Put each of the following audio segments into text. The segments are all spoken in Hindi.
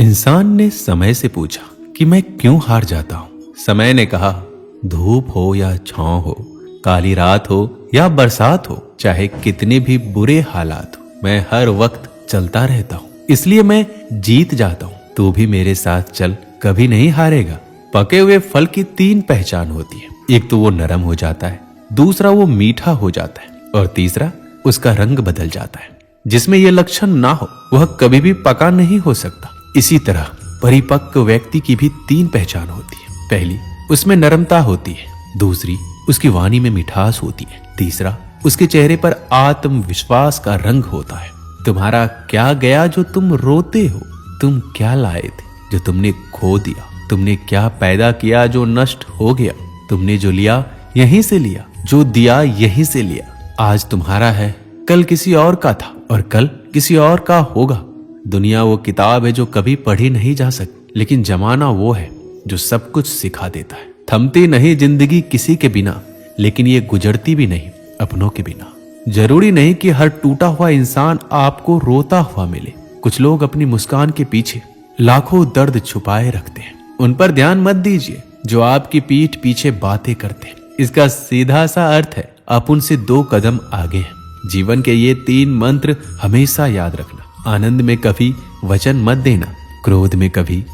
इंसान ने समय से पूछा कि मैं क्यों हार जाता हूं। समय ने कहा, धूप हो या छांव हो, काली रात हो या बरसात हो, चाहे कितने भी बुरे हालात हो, मैं हर वक्त चलता रहता हूं, इसलिए मैं जीत जाता हूं। तू भी मेरे साथ चल, कभी नहीं हारेगा। पके हुए फल की 3 पहचान होती है। एक तो वो नरम हो जाता है, दूसरा वो मीठा हो जाता है और तीसरा उसका रंग बदल जाता है। जिसमें ये लक्षण ना हो वह कभी भी पका नहीं हो सकता। इसी तरह परिपक्व व्यक्ति की भी 3 पहचान होती है। पहली, उसमें नरमता होती है। दूसरी, उसकी वाणी में मिठास होती है। तीसरा, उसके चेहरे पर आत्मविश्वास का रंग होता है। तुम्हारा क्या गया जो तुम रोते हो? तुम क्या लाए थे जो तुमने खो दिया? तुमने क्या पैदा किया जो नष्ट हो गया? तुमने जो लिया यहीं से लिया, जो दिया यहीं से लिया। आज तुम्हारा है, कल किसी और का था और कल किसी और का होगा। दुनिया वो किताब है जो कभी पढ़ी नहीं जा सकती, लेकिन जमाना वो है जो सब कुछ सिखा देता है। थमती नहीं जिंदगी किसी के बिना, लेकिन ये गुजरती भी नहीं अपनों के बिना। जरूरी नहीं कि हर टूटा हुआ इंसान आपको रोता हुआ मिले। कुछ लोग अपनी मुस्कान के पीछे लाखों दर्द छुपाए रखते हैं। उन पर ध्यान मत दीजिए जो आपकी पीठ पीछे बातें करते हैं। इसका सीधा सा अर्थ है आप उनसे 2 कदम आगे हैं। जीवन के ये 3 मंत्र हमेशा याद रखना। आनंद में कभी वचन मत देना, क्रोध में कभी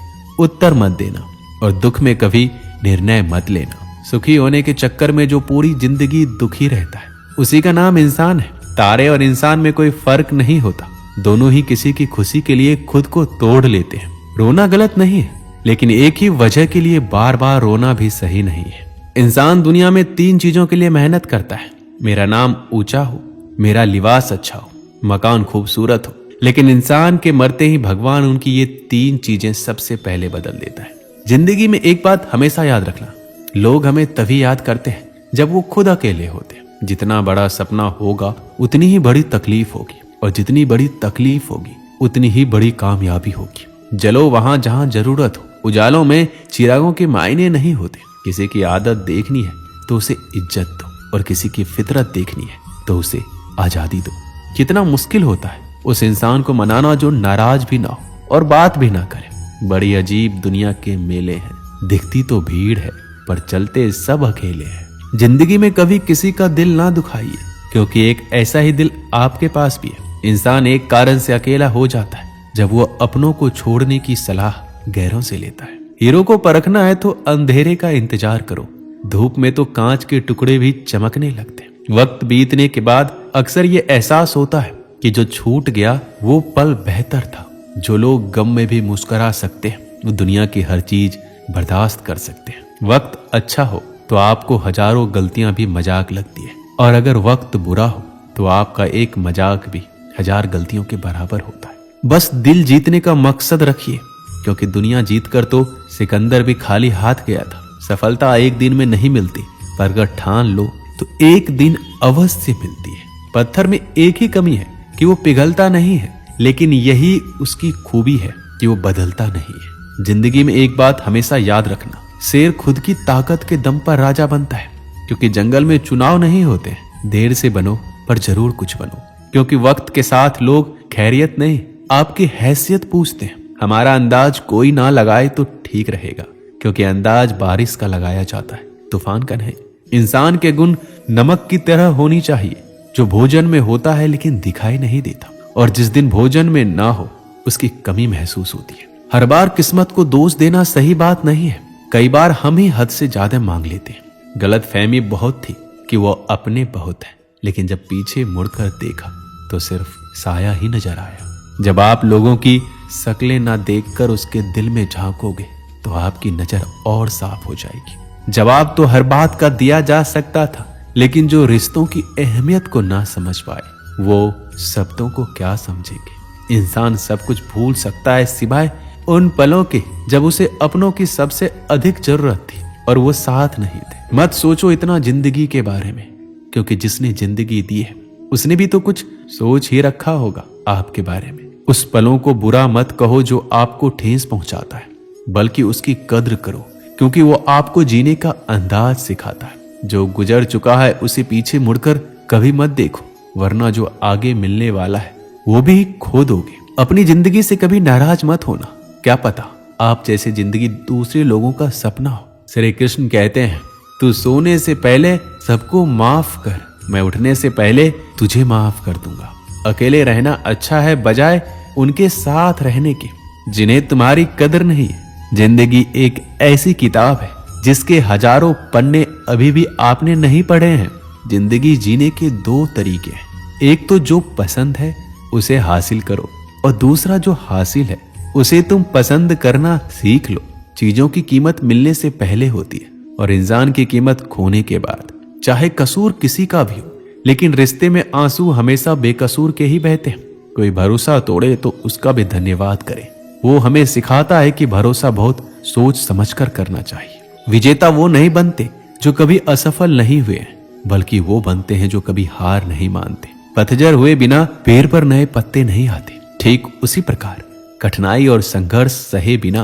उत्तर मत देना और दुख में कभी निर्णय मत लेना। सुखी होने के चक्कर में जो पूरी जिंदगी दुखी रहता है, उसी का नाम इंसान है। तारे और इंसान में कोई फर्क नहीं होता। दोनों ही किसी की खुशी के लिए खुद को तोड़ लेते हैं। रोना गलत नहीं है, लेकिन एक ही वजह के लिए बार बार रोना भी सही नहीं है। इंसान दुनिया में 3 चीजों के लिए मेहनत करता है। मेरा नाम ऊंचा हो, मेरा लिबास अच्छा हो, मकान खूबसूरत हो। लेकिन इंसान के मरते ही भगवान उनकी ये 3 चीजें सबसे पहले बदल देता है। जिंदगी में एक बात हमेशा याद रखना, लोग हमें तभी याद करते हैं जब वो खुद अकेले होते हैं। जितना बड़ा सपना होगा उतनी ही बड़ी तकलीफ होगी, और जितनी बड़ी तकलीफ होगी उतनी ही बड़ी कामयाबी होगी। जलो वहां जहां जरूरत हो। उजालों में चिरागों के मायने नहीं होते। किसी की आदत देखनी है तो उसे इज्जत दो, और किसी की फितरत देखनी है तो उसे आजादी दो। कितना मुश्किल होता है उस इंसान को मनाना जो नाराज भी ना हो और बात भी ना करे। बड़ी अजीब दुनिया के मेले हैं। दिखती तो भीड़ है पर चलते सब अकेले हैं। जिंदगी में कभी किसी का दिल ना दुखाइए, क्योंकि एक ऐसा ही दिल आपके पास भी है। इंसान एक कारण से अकेला हो जाता है जब वो अपनों को छोड़ने की सलाह गैरों से लेता है। हीरो को परखना है तो अंधेरे का इंतजार करो। धूप में तो कांच के टुकड़े भी चमकने लगते हैं। वक्त बीतने के बाद अक्सर ये एहसास होता है कि जो छूट गया वो पल बेहतर था। जो लोग गम में भी मुस्कुरा सकते हैं, वो दुनिया की हर चीज बर्दाश्त कर सकते हैं। वक्त अच्छा हो तो आपको हजारों गलतियां भी मजाक लगती है, और अगर वक्त बुरा हो तो आपका एक मजाक भी 1000 गलतियों के बराबर होता है। बस दिल जीतने का मकसद रखिए, क्योंकि दुनिया जीतकर तो सिकंदर भी खाली हाथ गया था। सफलता एक दिन में नहीं मिलती, पर अगर ठान लो तो एक दिन अवश्य मिलती है। पत्थर में एक ही कमी है कि वो पिघलता नहीं है, लेकिन यही उसकी खूबी है कि वो बदलता नहीं है। जिंदगी में एक बात हमेशा याद रखना, शेर खुद की ताकत के दम पर राजा बनता है, क्योंकि जंगल में चुनाव नहीं होते। देर से बनो पर जरूर कुछ बनो, क्योंकि वक्त के साथ लोग खैरियत नहीं आपकी हैसियत पूछते हैं। हमारा अंदाज कोई ना लगाए तो ठीक रहेगा, क्योंकि अंदाज बारिश का लगाया जाता है, तूफान का नहीं। इंसान के गुण नमक की तरह होनी चाहिए, जो भोजन में होता है लेकिन दिखाई नहीं देता, और जिस दिन भोजन में ना हो उसकी कमी महसूस होती है। हर बार किस्मत को दोष देना सही बात नहीं है। कई बार हम ही हद से ज्यादा मांग लेते हैं। गलत फहमी बहुत थी कि वो अपने बहुत है, लेकिन जब पीछे मुड़कर देखा तो सिर्फ साया ही नजर आया। जब आप लोगों की शक्लें ना देखकर उसके दिल में झांकोगे तो आपकी नजर और साफ हो जाएगी। जवाब तो हर बात का दिया जा सकता था, लेकिन जो रिश्तों की अहमियत को ना समझ पाए वो शब्दों को क्या समझेंगे। इंसान सब कुछ भूल सकता है सिवाय उन पलों के जब उसे अपनों की सबसे अधिक जरूरत थी और वो साथ नहीं थे। मत सोचो इतना जिंदगी के बारे में, क्योंकि जिसने जिंदगी दी है उसने भी तो कुछ सोच ही रखा होगा आपके बारे में। उस पलों को बुरा मत कहो जो आपको ठेस पहुंचाता है, बल्कि उसकी कद्र करो, क्योंकि वो आपको जीने का अंदाज सिखाता है। जो गुजर चुका है उसे पीछे मुड़कर कभी मत देखो, वरना जो आगे मिलने वाला है वो भी खो दोगे। अपनी जिंदगी से कभी नाराज मत होना, क्या पता आप जैसे जिंदगी दूसरे लोगों का सपना हो। श्री कृष्ण कहते हैं, तू सोने से पहले सबको माफ कर, मैं उठने से पहले तुझे माफ कर दूंगा। अकेले रहना अच्छा है बजाय उनके साथ रहने के जिन्हें तुम्हारी कदर नहीं है। जिंदगी एक ऐसी किताब है जिसके हजारों पन्ने अभी भी आपने नहीं पढ़े हैं। जिंदगी जीने के दो तरीके हैं, एक तो जो पसंद है उसे हासिल करो और दूसरा जो हासिल है उसे तुम पसंद करना सीख लो। चीजों की कीमत मिलने से पहले होती है और इंसान की कीमत खोने के बाद। चाहे कसूर किसी का भी हो, लेकिन रिश्ते में आंसू हमेशा बेकसूर के ही बहते हैं। कोई भरोसा तोड़े तो उसका भी धन्यवाद करे। वो हमें सिखाता है कि भरोसा बहुत सोच समझकर करना चाहिए। विजेता वो नहीं बनते जो कभी असफल नहीं हुए हैं, बल्कि वो बनते हैं जो कभी हार नहीं मानते। पतझड़ हुए बिना पेड़ पर नए पत्ते नहीं आते। ठीक उसी प्रकार कठिनाई और संघर्ष सहे बिना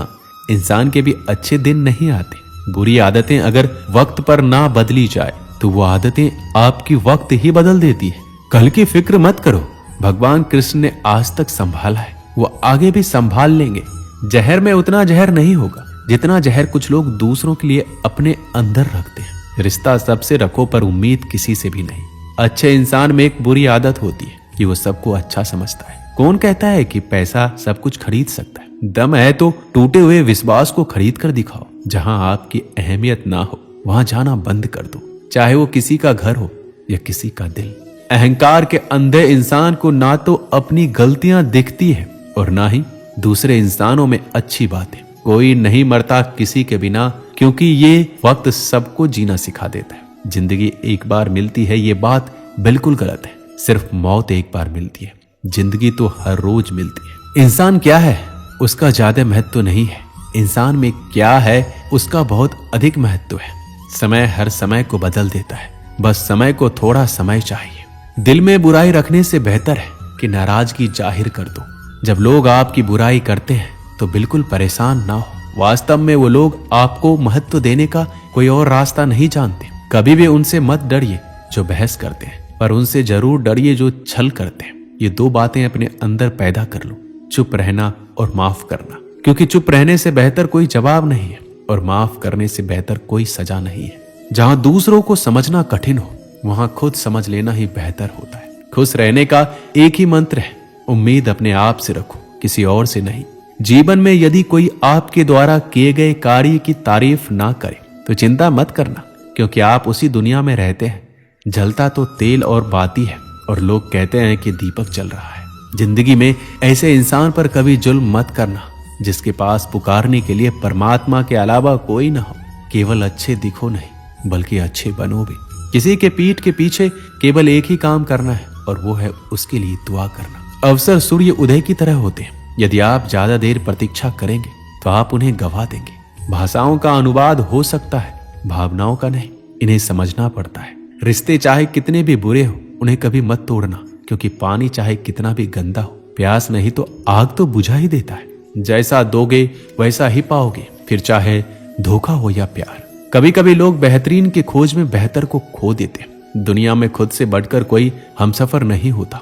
इंसान के भी अच्छे दिन नहीं आते। बुरी आदतें अगर वक्त पर ना बदली जाए तो वो आदतें आपकी वक्त ही बदल देती है। कल की फिक्र मत करो, भगवान कृष्ण ने आज तक संभाला है, वो आगे भी संभाल लेंगे। जहर में उतना जहर नहीं होगा जितना जहर कुछ लोग दूसरों के लिए अपने अंदर रखते हैं। रिश्ता सबसे रखो पर उम्मीद किसी से भी नहीं। अच्छे इंसान में एक बुरी आदत होती है कि वो सबको अच्छा समझता है। कौन कहता है कि पैसा सब कुछ खरीद सकता है? दम है तो टूटे हुए विश्वास को खरीद कर दिखाओ। जहां आपकी अहमियत ना हो वहां जाना बंद कर दो, चाहे वो किसी का घर हो या किसी का दिल। अहंकार के अंधे इंसान को ना तो अपनी गलतियां दिखती है और ना ही दूसरे इंसानों में अच्छी बातें। कोई नहीं मरता किसी के बिना, क्योंकि ये वक्त सबको जीना सिखा देता है। जिंदगी एक बार मिलती है, ये बात बिल्कुल गलत है। सिर्फ मौत एक बार मिलती है, जिंदगी तो हर रोज मिलती है। इंसान क्या है उसका ज्यादा महत्व नहीं है, इंसान में क्या है उसका बहुत अधिक महत्व है। समय हर समय को बदल देता है, बस समय को थोड़ा समय चाहिए। दिल में बुराई रखने से बेहतर है कि नाराजगी जाहिर कर दो। जब लोग आपकी बुराई करते हैं तो बिल्कुल परेशान ना हो। वास्तव में वो लोग आपको महत्व देने का कोई और रास्ता नहीं जानते। कभी भी उनसे मत डरिए जो बहस करते हैं, पर उनसे जरूर डरिए जो छल करते हैं। ये दो बातें अपने अंदर पैदा कर लो, चुप रहना और माफ करना। क्योंकि चुप रहने से बेहतर कोई जवाब नहीं है और माफ करने से बेहतर कोई सजा नहीं है। जहां दूसरों को समझना कठिन हो वहां खुद समझ लेना ही बेहतर होता है। खुश रहने का एक ही मंत्र है, उम्मीद अपने आप से रखो, किसी और से नहीं। जीवन में यदि कोई आपके द्वारा किए गए कार्य की तारीफ ना करे तो चिंता मत करना, क्योंकि आप उसी दुनिया में रहते हैं। जलता तो तेल और बाती है और लोग कहते हैं कि दीपक जल रहा है। जिंदगी में ऐसे इंसान पर कभी जुल्म मत करना जिसके पास पुकारने के लिए परमात्मा के अलावा कोई ना हो। केवल अच्छे दिखो नहीं बल्कि अच्छे बनो भी। किसी के पीठ के पीछे केवल एक ही काम करना है और वो है उसके लिए दुआ करना। अवसर सूर्य उदय की तरह होते हैं, यदि आप ज्यादा देर प्रतीक्षा करेंगे तो आप उन्हें गवा देंगे। भाषाओं का अनुवाद हो सकता है, भावनाओं का नहीं। इन्हें समझना पड़ता है। रिश्ते चाहे कितने भी बुरे हो उन्हें कभी मत तोड़ना, क्योंकि पानी चाहे कितना भी गंदा हो, प्यास नहीं तो आग तो बुझा ही देता है। जैसा दोगे वैसा ही पाओगे, फिर चाहे धोखा हो या प्यार। कभी कभी लोग बेहतरीन की खोज में बेहतर को खो देते हैं। दुनिया में खुद से बढ़कर कोई हमसफर नहीं होता।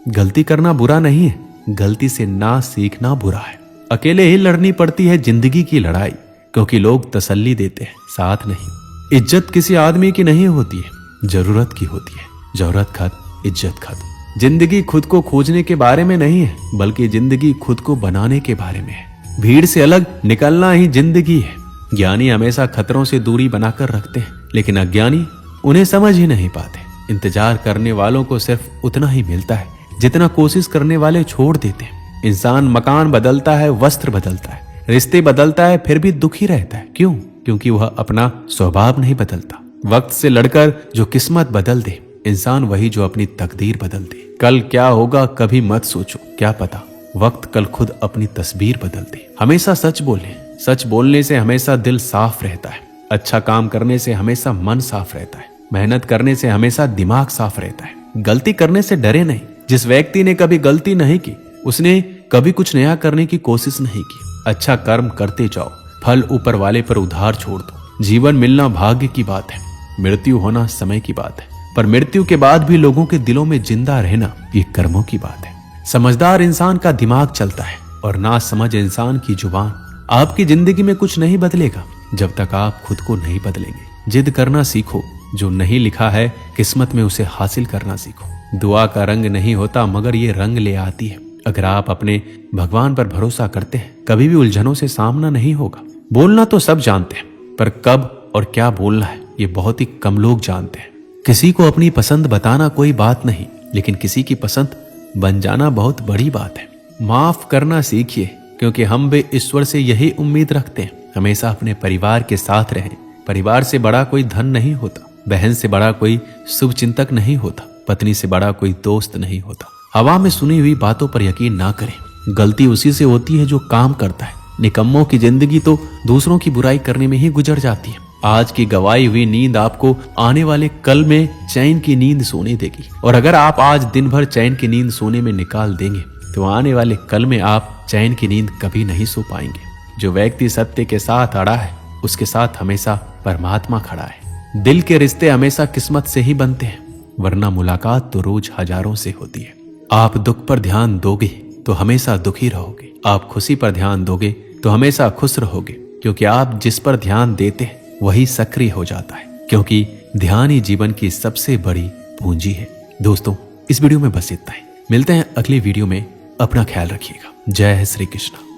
गलती करना बुरा नहीं है, गलती से ना सीखना बुरा है। अकेले ही लड़नी पड़ती है जिंदगी की लड़ाई, क्योंकि लोग तसल्ली देते हैं, साथ नहीं। इज्जत किसी आदमी की नहीं होती है, जरूरत की होती है। जरूरत खत्म, इज्जत खत्म। जिंदगी खुद को खोजने के बारे में नहीं है, बल्कि जिंदगी खुद को बनाने के बारे में है। भीड़ से अलग निकलना ही जिंदगी है। ज्ञानी हमेशा खतरों से दूरी बनाकर रखते हैं, लेकिन अज्ञानी उन्हें समझ ही नहीं पाते। इंतजार करने वालों को सिर्फ उतना ही मिलता है जितना कोशिश करने वाले छोड़ देते हैं। इंसान मकान बदलता है, वस्त्र बदलता है, रिश्ते बदलता है, फिर भी दुखी रहता है। क्यों? क्योंकि वह अपना स्वभाव नहीं बदलता। वक्त से लड़कर जो किस्मत बदल दे इंसान वही जो अपनी तकदीर बदल दे। कल क्या होगा कभी मत सोचो, क्या पता वक्त कल खुद अपनी तस्वीर बदल दे। हमेशा सच बोलें, सच बोलने से हमेशा दिल साफ रहता है। अच्छा काम करने से हमेशा मन साफ रहता है। मेहनत करने से हमेशा दिमाग साफ रहता है। गलती करने से डरे नहीं। जिस व्यक्ति ने कभी गलती नहीं की उसने कभी कुछ नया करने की कोशिश नहीं की। अच्छा कर्म करते जाओ, फल ऊपर वाले पर उधार छोड़ दो। जीवन मिलना भाग्य की बात है, मृत्यु होना समय की बात है, पर मृत्यु के बाद भी लोगों के दिलों में जिंदा रहना ये कर्मों की बात है। समझदार इंसान का दिमाग चलता है, और ना समझ इंसान की जुबान। आपकी जिंदगी में कुछ नहीं बदलेगा जब तक आप खुद को नहीं बदलेंगे। जिद करना सीखो, जो नहीं लिखा है किस्मत में उसे हासिल करना सीखो। दुआ का रंग नहीं होता मगर ये रंग ले आती है। अगर आप अपने भगवान पर भरोसा करते हैं कभी भी उलझनों से सामना नहीं होगा। बोलना तो सब जानते हैं पर कब और क्या बोलना है ये बहुत ही कम लोग जानते हैं। किसी को अपनी पसंद बताना कोई बात नहीं, लेकिन किसी की पसंद बन जाना बहुत बड़ी बात है। माफ करना सीखिए, क्योंकि हम भी ईश्वर से यही उम्मीद रखते हैं। हमेशा अपने परिवार के साथ रहें। परिवार से बड़ा कोई धन नहीं होता, बहन से बड़ा कोई शुभ चिंतक नहीं होता, पत्नी से बड़ा कोई दोस्त नहीं होता। हवा में सुनी हुई बातों पर यकीन ना करें। गलती उसी से होती है जो काम करता है। निकम्मों की जिंदगी तो दूसरों की बुराई करने में ही गुजर जाती है। आज की गवाई हुई नींद आपको आने वाले कल में चैन की नींद सोने देगी, और अगर आप आज दिन भर चैन की नींद सोने में निकाल देंगे तो आने वाले कल में आप चैन की नींद कभी नहीं सो पाएंगे। जो व्यक्ति सत्य के साथ अड़ा है उसके साथ हमेशा परमात्मा खड़ा है। दिल के रिश्ते हमेशा किस्मत से ही बनते हैं, वरना मुलाकात तो रोज हजारों से होती है। आप दुख पर ध्यान दोगे तो हमेशा दुखी रहोगे, आप खुशी पर ध्यान दोगे तो हमेशा खुश रहोगे, क्योंकि आप जिस पर ध्यान देते हैं वही सक्रिय हो जाता है, क्योंकि ध्यान ही जीवन की सबसे बड़ी पूंजी है। दोस्तों, इस वीडियो में बस इतना ही। मिलते हैं अगली वीडियो में। अपना ख्याल रखिएगा। जय श्री कृष्ण।